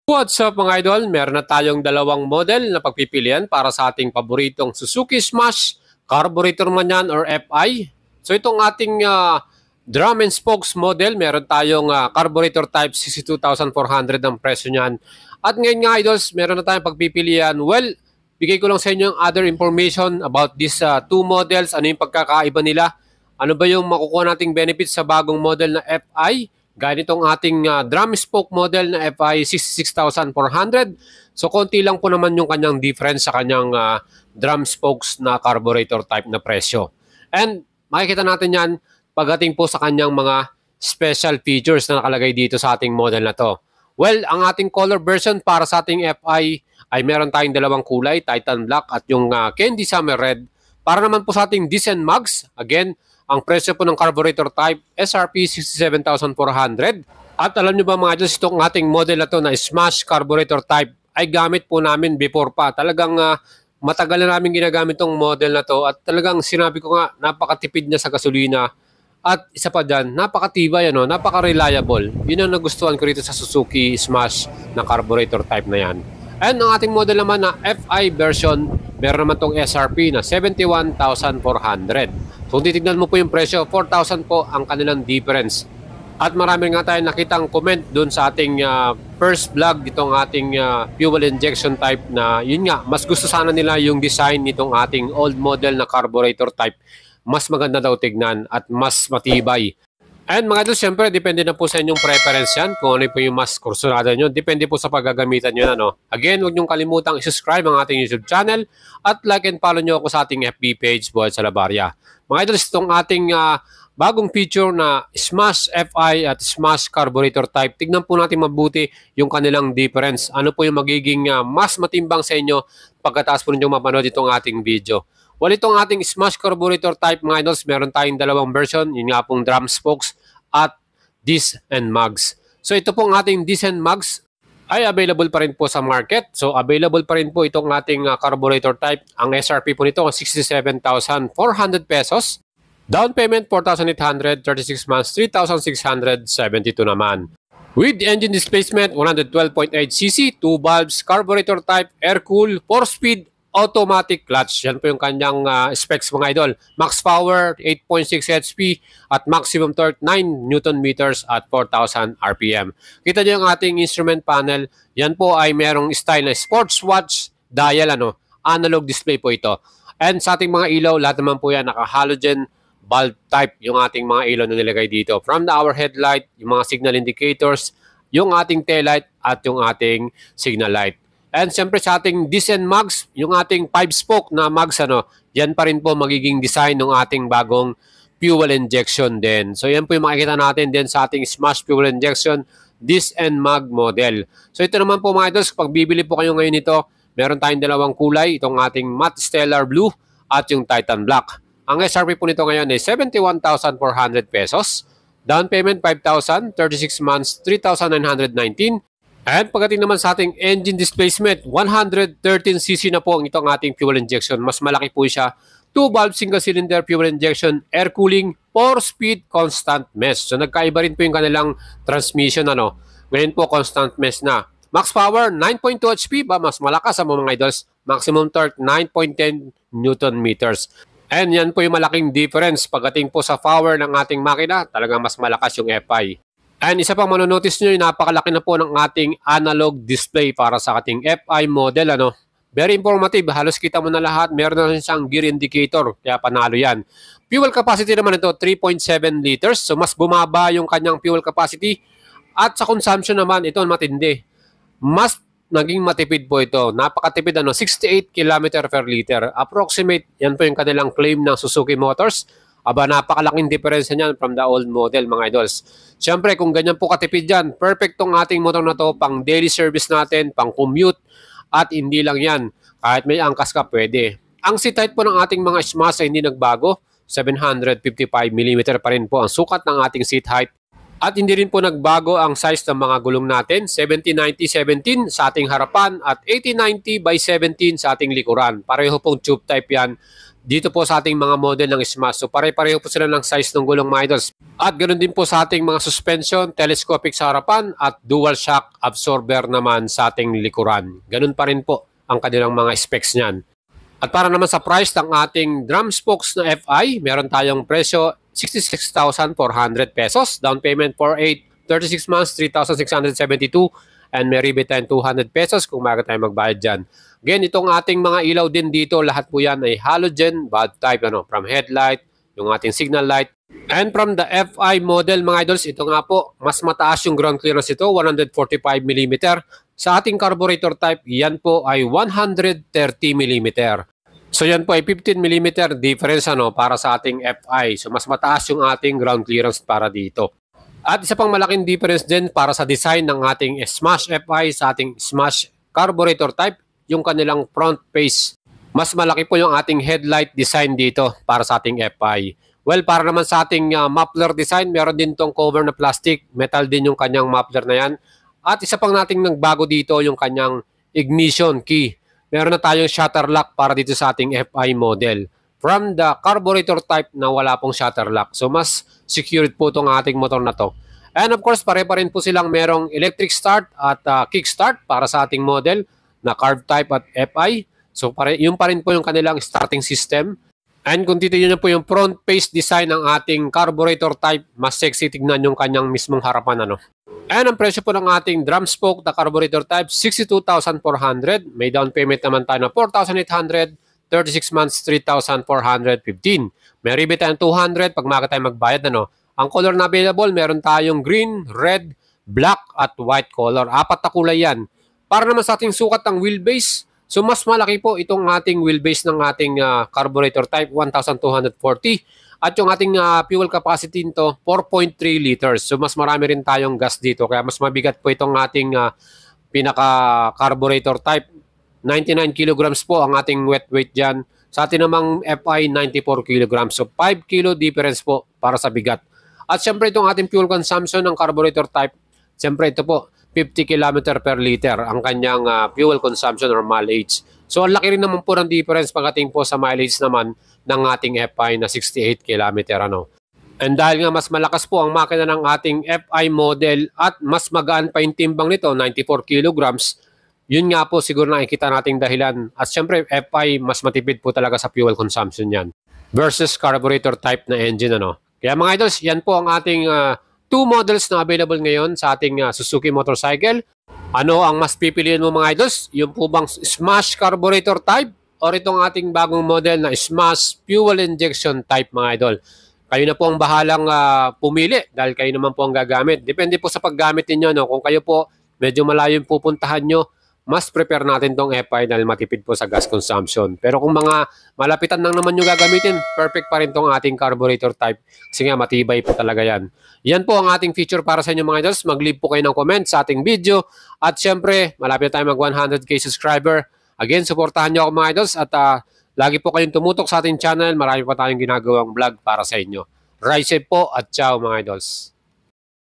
What's up mga idol? Meron na tayong dalawang model na pagpipilian para sa ating paboritong Suzuki Smash, carburetor man yan or FI. So itong ating drum and spokes model, meron tayong carburetor type 62,400 ang presyo niyan. At ngayon nga idols, meron na tayong pagpipilian. Well, bigay ko lang sa inyo yung other information about these two models. Ano yung pagkakaiba nila? Ano ba yung makukuha nating benefits sa bagong model na FI? Gaya nitong ating drum spoke model na FI 66,400. So konti lang po naman yung kanyang difference sa kanyang drum spokes na carburetor type na presyo. And makikita natin yan pagdating po sa kanyang mga special features na nakalagay dito sa ating model na to. Well, ang ating color version para sa ating FI ay meron tayong dalawang kulay, Titan Black at yung Candy Summer Red. Para naman po sa ating Decent Mugs, again, ang presyo po ng carburetor type, SRP 67,400. At alam nyo ba mga idol, itong ating model na to na Smash carburetor type ay gamit po namin before pa. Talagang matagal na namin ginagamit itong model na to at talagang sinabi ko nga, napakatipid niya sa gasolina. At isa pa dyan, napakatibay, napaka-reliable. Yun ang nagustuhan ko rito sa Suzuki Smash na carburetor type na yan. And ang ating model naman na FI version, meron naman itong SRP na 71,400. So, kung titignan mo po yung presyo, 4,000 po ang kanilang difference. At marami nga tayong nakitang comment doon sa ating first vlog, itong ating fuel injection type na yun nga, mas gusto sana nila yung design nitong ating old model na carburetor type. Mas maganda daw tignan at mas matibay. And mga idol, syempre, depende na po sa inyong preference yan. Kung ano po yung mas kursunada nyo. Depende po sa paggagamitan nyo. Again, huwag nyong kalimutang i-subscribe ang ating YouTube channel at like and follow nyo ako sa ating FB page, Buhay sa Labarya. Mga idol, itong ating bagong feature na Smash FI at Smash carburetor type. Tignan po natin mabuti yung kanilang difference. Ano po yung magiging mas matimbang sa inyo pagkatapos po ninyong mapanood itong ating video. Well, itong ating Smash carburetor type mga idols, meron tayong dalawang version. Yun nga pong drum spokes at disc and mugs. So ito pong ating disc and mugs ay available pa rin po sa market. So available pa rin po itong ating carburetor type. Ang SRP po nito ay 67,400 pesos. Down payment 4,800, 36 months 3,672 naman. With engine displacement 112.8cc, 2 valves, carburetor type, air-cool, 4-speed, automatic clutch. Yan po yung kanyang specs mga idol. Max power 8.6 HP at maximum torque 9 Newton meters at 4,000 RPM. Kita niyo yung ating instrument panel. Yan po ay merong style na sports watch dial, analog display po ito. And sa ating mga ilaw, lahat naman po yan naka-halogen bulb type yung ating mga ilaw na nilagay dito. From the hour headlight, yung mga signal indicators, yung ating taillight at yung ating signal light. And siyempre sa ating disc and mugs, yung ating 5-spoke na mugs, yan pa rin po magiging design ng ating bagong fuel injection din. So yan po yung makikita natin din sa ating Smash fuel injection disc and mug model. So ito naman po mga idols, pag bibili po kayo ngayon nito, meron tayong dalawang kulay, itong ating matte stellar blue at yung Titan black. Ang SRP po nito ngayon ay 71,400 pesos. Down payment 5,000, 36 months 3,919. And pagdating naman sa ating engine displacement, 113cc na po itong ating fuel injection. Mas malaki po siya. 2-valve single-cylinder fuel injection, air cooling, 4-speed constant mesh. So nagkaiba rin po yung kanilang transmission. Ngayon po constant mesh na. Max power, 9.2 HP ba? Mas malakas ang mga idols. Maximum torque, 9.10 Newton meters. And yan po yung malaking difference. Pagdating po sa power ng ating makina, talagang mas malakas yung FI. And isa pang manonotice nyo, napakalaki na po ng ating analog display para sa ating FI model. Very informative. Halos kita mo na lahat. Meron na siyang gear indicator. Kaya panalo yan. Fuel capacity naman ito, 3.7 liters. So mas bumaba yung kanyang fuel capacity. At sa consumption naman, ito matindi. Mas naging matipid po ito. Napakatipid, 68 km per liter. Approximate, yan po yung kanilang claim ng Suzuki Motors. Aba, napakalaking diferensya niyan from the old model mga idols. Siyempre, kung ganyan po katipid yan, perfect tong ating motor na to pang daily service natin, pang commute, at hindi lang yan. Kahit may angkas ka, pwede. Ang seat height po ng ating mga Smash ay hindi nagbago. 755mm pa rin po ang sukat ng ating seat height. At hindi rin po nagbago ang size ng mga gulong natin. 70-90-17 sa ating harapan at 80-90 by 17 sa ating likuran. Pareho pong tube type yan. dito po sa ating mga model ng Smash. So pare-pareho po sila ng size ng gulong mga idols. At ganoon din po sa ating mga suspension, telescopic sa harapan at dual shock absorber naman sa ating likuran. Ganun pa rin po ang kanilang mga specs niyan. At para naman sa price ng ating drum spokes na FI, meron tayong presyo 66,400 pesos. Down payment for 36 months, 3,672. And may rebate tayong 200 pesos kung maaga tayo magbayad dyan. Again, itong ating mga ilaw din dito, lahat po yan ay halogen, bulb type, from headlight, yung ating signal light. And from the FI model mga idols, ito nga po, mas mataas yung ground clearance ito, 145mm. Sa ating carburetor type, yan po ay 130mm. So yan po ay 15mm difference para sa ating FI. So mas mataas yung ating ground clearance para dito. At isa pang malaking difference din para sa design ng ating Smash FI sa ating Smash carburetor type, yung kanilang front face. Mas malaki po yung ating headlight design dito para sa ating FI. Well, para naman sa ating muffler design, meron din tong cover na plastic. Metal din yung kanyang muffler na yan. At isa pang nating nagbago dito yung kanyang ignition key. Meron na tayong shutter lock para dito sa ating FI model. From the carburetor type na wala pong shutter lock. So mas secured po itong ating motor na to. And of course, pare-pa rin po silang merong electric start at kick start para sa ating model na carb type at FI. So yun pa rin po yung kanilang starting system. And kung titignan po yung front face design ng ating carburetor type, mas sexy tignan yung kanyang mismong harapan. And ang presyo po ng ating drum spoke na carburetor type, 62,400. May down payment naman tayo na 4,800. 36 months, 3,415. May rebate tayong 200 pag maaga tayo magbayad. Ang color na available, meron tayong green, red, black, at white color. 4 na kulay yan. Para naman sa ating sukat ng wheelbase, so mas malaki po itong ating wheelbase ng ating carburetor type, 1,240. At yung ating fuel capacity nito, 4.3 liters. So mas marami rin tayong gas dito. Kaya mas mabigat po itong ating pinaka-carburetor type. 99 kilograms po ang ating wet weight dyan. Sa atin namang FI, 94 kilograms. So 5 kilo difference po para sa bigat. At syempre itong ating fuel consumption ng carburetor type, syempre ito po, 50 km per liter ang kanyang fuel consumption or mileage. So ang laki rin naman po ng difference pagdating po sa mileage naman ng ating FI na 68 km. And dahil nga mas malakas po ang makina ng ating FI model at mas magaan pa yung timbang nito, 94 kilograms, yun nga po siguro nakikita nating dahilan. At syempre, FI, mas matipid po talaga sa fuel consumption yan versus carburetor type na engine. Kaya mga idols, yan po ang ating 2 models na available ngayon sa ating Suzuki motorcycle. Ano ang mas pipiliin mo mga idols? Yung po bang Smash carburetor type or itong ating bagong model na Smash fuel injection type mga idol? Kayo na po ang bahalang pumili dahil kayo naman po ang gagamit. Depende po sa paggamit ninyo. Kung kayo po medyo malayo yung pupuntahan nyo, mas prepare natin tong FI dahil matipid po sa gas consumption. Pero kung mga malapitan lang naman yung gagamitin, perfect pa rin tong ating carburetor type. Kasi nga matibay po talaga yan. Yan po ang ating feature para sa inyo mga idols. Mag-leave po kayo ng comment sa ating video. At syempre, malapit tayo mag 100k subscriber. Again, supportahan nyo ako mga idols. At lagi po kayong tumutok sa ating channel. Marami pa tayong ginagawang vlog para sa inyo. Ride safe po at ciao mga idols.